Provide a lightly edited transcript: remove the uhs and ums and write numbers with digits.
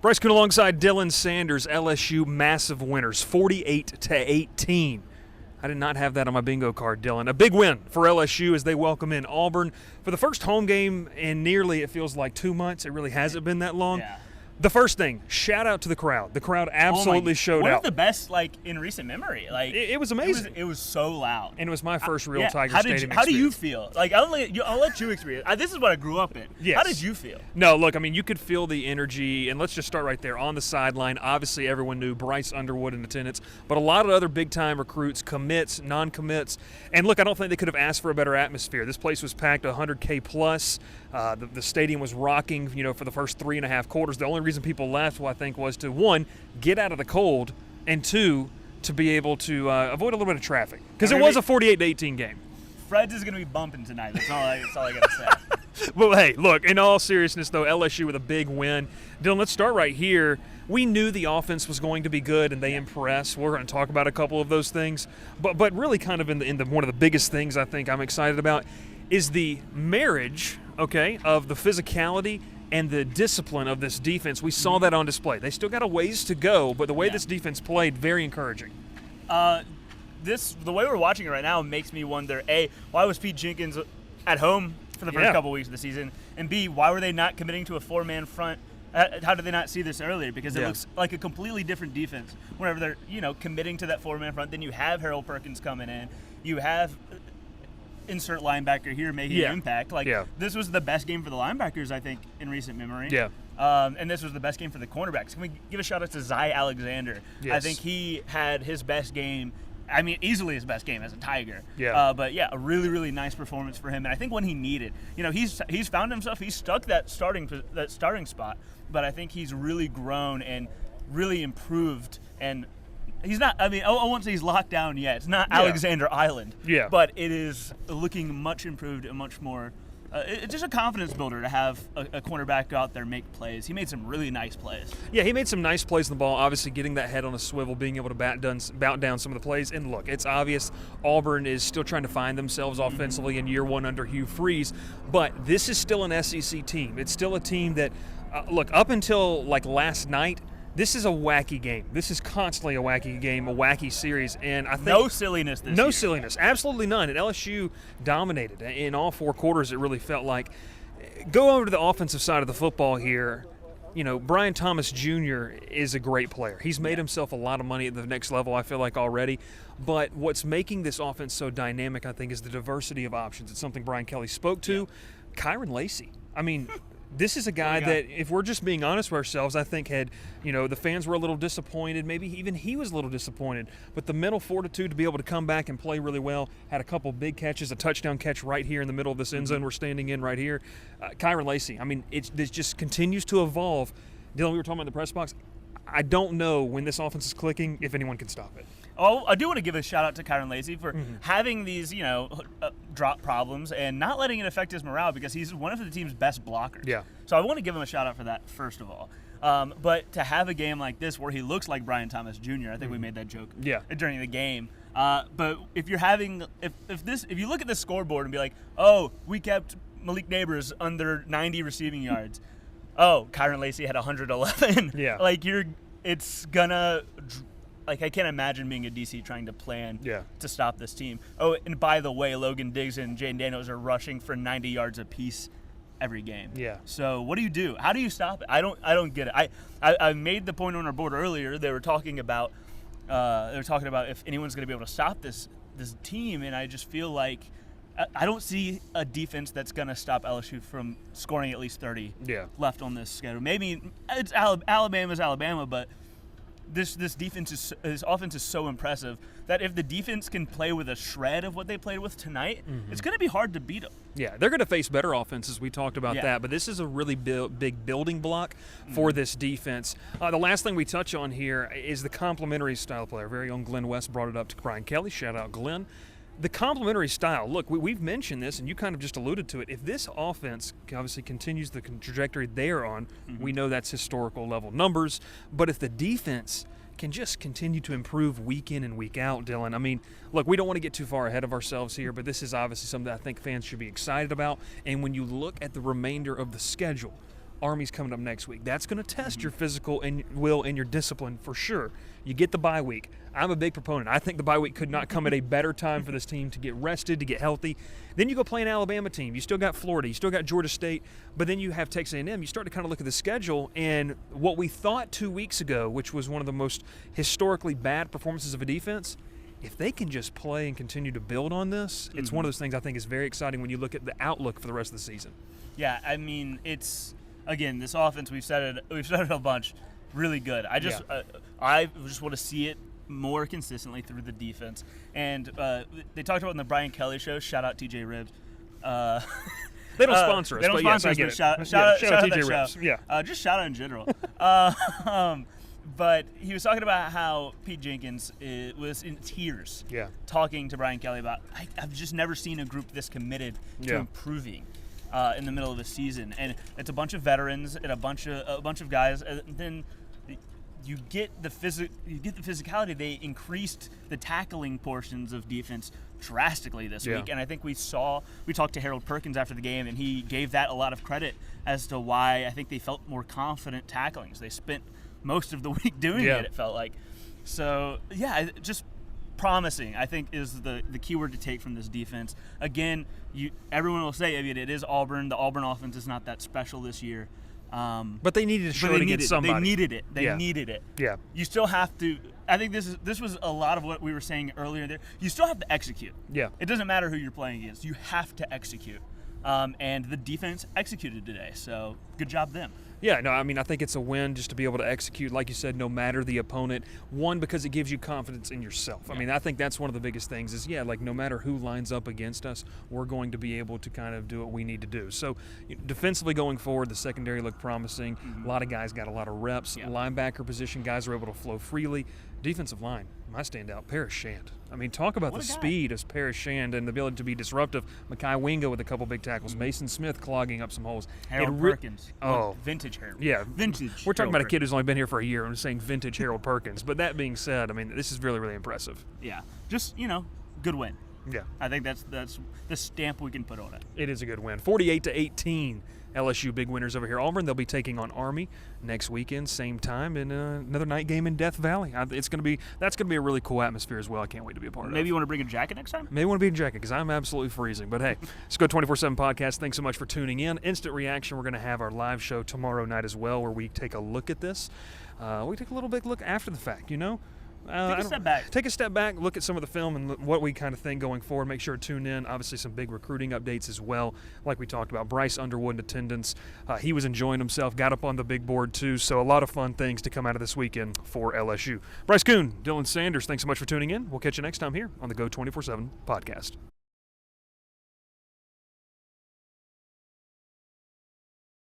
Bryce Koon alongside Dylan Sanders. LSU massive winners, 48-18. I did not have that on my bingo card, Dylan. A big win for LSU as they welcome in Auburn for the first home game in nearly, it feels like 2 months. It really hasn't been that long. Yeah. The first thing, shout out to the crowd. The crowd absolutely showed one out. of the best, in recent memory. It was amazing. It was so loud. And it was my first real Tiger How Stadium How do you experience. feel? I'll let you experience. This is what I grew up in. Yes. How did you feel? No, look, you could feel the energy, and let's just start right there. On the sideline, obviously everyone knew Bryce Underwood in attendance, but a lot of other big-time recruits, commits, non-commits. And look, I don't think they could have asked for a better atmosphere. This place was packed 100K plus. The stadium was rocking, for the first 3.5 quarters. The only reason people left, I think, was to, one, get out of the cold, and two, to be able to avoid a little bit of traffic. Because it was a 48-18 game. Fred's is going to be bumping tonight. That's all I got to say. Well, hey, look, in all seriousness, though, LSU with a big win. Dylan, let's start right here. We knew the offense was going to be good, and they impressed. We're going to talk about a couple of those things. But really kind of in the one of the biggest things I think I'm excited about is the marriage, of the physicality and the discipline of this defense. We saw that on display. They still got a ways to go, but the way this defense played, very encouraging. The way we're watching it right now makes me wonder, A, why was Pete Jenkins at home for the first couple weeks of the season? And B, why were they not committing to a four-man front? How did they not see this earlier? Because it looks like a completely different defense whenever they're, committing to that four-man front. Then you have Harold Perkins coming in. You have insert linebacker here making an impact. This was the best game for the linebackers, I think, in recent memory. Yeah. And this was the best game for the cornerbacks. Can we give a shout out to Zy Alexander? Yes. I think he had his best game. Easily his best game as a Tiger. Yeah. A really, really nice performance for him. And I think when he needed, he's found himself. He's stuck that starting spot. But I think he's really grown and really improved. And he's not. I won't say he's locked down yet. It's not Alexander Island. Yeah. But it is looking much improved and much more. It's just a confidence builder to have a cornerback go out there and make plays. He made some really nice plays. Yeah, he made some nice plays on the ball, obviously getting that head on a swivel, being able to bout down some of the plays. And look, it's obvious Auburn is still trying to find themselves offensively in year one under Hugh Freeze, but this is still an SEC team. It's still a team that, up until last night, this is a wacky game. This is constantly a wacky game, a wacky series, and I think no silliness this year. No silliness, absolutely none. And LSU dominated in all 4 quarters. It really felt like. Go over to the offensive side of the football here. Brian Thomas Jr. is a great player. He's made himself a lot of money at the next level, I feel like, already. But what's making this offense so dynamic, I think, is the diversity of options. It's something Brian Kelly spoke to. Kyron Lacey. This is a guy that, if we're just being honest with ourselves, I think had, the fans were a little disappointed. Maybe even he was a little disappointed. But the mental fortitude to be able to come back and play really well, had a couple big catches, a touchdown catch right here in the middle of this end zone we're standing in right here. Kyron Lacey, it just continues to evolve. Dylan, we were talking about the press box. I don't know when this offense is clicking if anyone can stop it. Oh, I do want to give a shout out to Kyron Lacey for having these, drop problems and not letting it affect his morale because he's one of the team's best blockers. Yeah. So I want to give him a shout out for that first of all. But to have a game like this where he looks like Brian Thomas Jr., I think we made that joke during the game. But if you're having, if you look at the scoreboard and be like, oh, we kept Malik Neighbors under 90 receiving yards. Oh, Kyron Lacey had 111. Yeah. It's gonna. I can't imagine being a DC trying to plan to stop this team. Oh, and by the way, Logan Diggs and Jaden Daniels are rushing for 90 yards apiece every game. Yeah. So what do you do? How do you stop it? I don't get it. I made the point on our board earlier. They were talking about if anyone's going to be able to stop this team, and I just feel like I don't see a defense that's going to stop LSU from scoring at least 30 left on this schedule. Maybe it's Alabama's Alabama, but this defense this offense is so impressive that if the defense can play with a shred of what they played with tonight, it's going to be hard to beat them. Yeah, they're going to face better offenses. We talked about that, but this is a really big building block for this defense. The last thing we touch on here is the complementary style play. Our very own Glenn West brought it up to Brian Kelly. Shout out, Glenn. The complementary style, look, we've mentioned this, and you kind of just alluded to it. If this offense obviously continues the trajectory they're on, we know that's historical level numbers. But if the defense can just continue to improve week in and week out, Dylan, look, we don't want to get too far ahead of ourselves here, but this is obviously something that I think fans should be excited about. And when you look at the remainder of the schedule, Army's coming up next week. That's going to test your physical and will and your discipline for sure. You get the bye week. I'm a big proponent. I think the bye week could not come at a better time for this team to get rested, to get healthy. Then you go play an Alabama team. You still got Florida. You still got Georgia State. But then you have Texas A&M. You start to kind of look at the schedule, and what we thought 2 weeks ago, which was one of the most historically bad performances of a defense, if they can just play and continue to build on this, it's one of those things I think is very exciting when you look at the outlook for the rest of the season. Yeah, I mean, it's again this offense. We've said it a bunch. Really good. I just want to see it more consistently through the defense. And they talked about in the Brian Kelly show. Shout out TJ Ribs. They don't sponsor us. They don't sponsor us, but shout out TJ Ribs. Yeah. Just shout out in general. But he was talking about how Pete Jenkins was in tears talking to Brian Kelly about, I've just never seen a group this committed to improving in the middle of the season. And it's a bunch of veterans and a bunch of guys. And then you get the physicality. They increased the tackling portions of defense drastically this week. And I think we talked to Harold Perkins after the game, and he gave that a lot of credit as to why I think they felt more confident tackling. So they spent most of the week doing it felt like. So, just promising, I think, is the key word to take from this defense. Again, everyone will say, I mean, it is Auburn. The Auburn offense is not that special this year. But they needed to show it against somebody. They needed it. They needed it. Yeah. You still have to – I think this was a lot of what we were saying earlier there. You still have to execute. Yeah. It doesn't matter who you're playing against. You have to execute. And the defense executed today. So, good job them. Yeah, no, I mean, I think it's a win just to be able to execute, like you said, no matter the opponent. One, because it gives you confidence in yourself. Yeah. I mean, I think that's one of the biggest things is, like no matter who lines up against us, we're going to be able to kind of do what we need to do. So defensively going forward, the secondary looked promising. A lot of guys got a lot of reps. Linebacker position, guys were able to flow freely. Defensive line, my standout, Paris Shand. I mean, talk about the speed of Paris Shand and the ability to be disruptive. Mekhi Wingo with a couple big tackles. Mason Smith clogging up some holes. Harold Perkins. Vintage Harold. Yeah. Vintage. We're talking about a kid who's only been here for a year. I'm saying vintage Harold Perkins. But that being said, I mean, this is really, really impressive. Yeah. Just, good win. Yeah. I think that's the stamp we can put on it. It is a good win. 48-18. LSU big winners over here. Auburn, they'll be taking on Army next weekend, same time, in another night game in Death Valley. That's going to be a really cool atmosphere as well. I can't wait to be a part of it. Maybe you want to bring a jacket next time? Maybe I want to be in a jacket because I'm absolutely freezing. But hey, let's go 24/7 podcast. Thanks so much for tuning in. Instant reaction. We're going to have our live show tomorrow night as well, where we take a look at this. We take a little bit look after the fact. Take a step back, look at some of the film and what we kind of think going forward. Make sure to tune in. Obviously, some big recruiting updates as well, like we talked about. Bryce Underwood in attendance. He was enjoying himself, got up on the big board too. So a lot of fun things to come out of this weekend for LSU. Bryce Koon, Dylan Sanders, thanks so much for tuning in. We'll catch you next time here on the Go 24/7 podcast.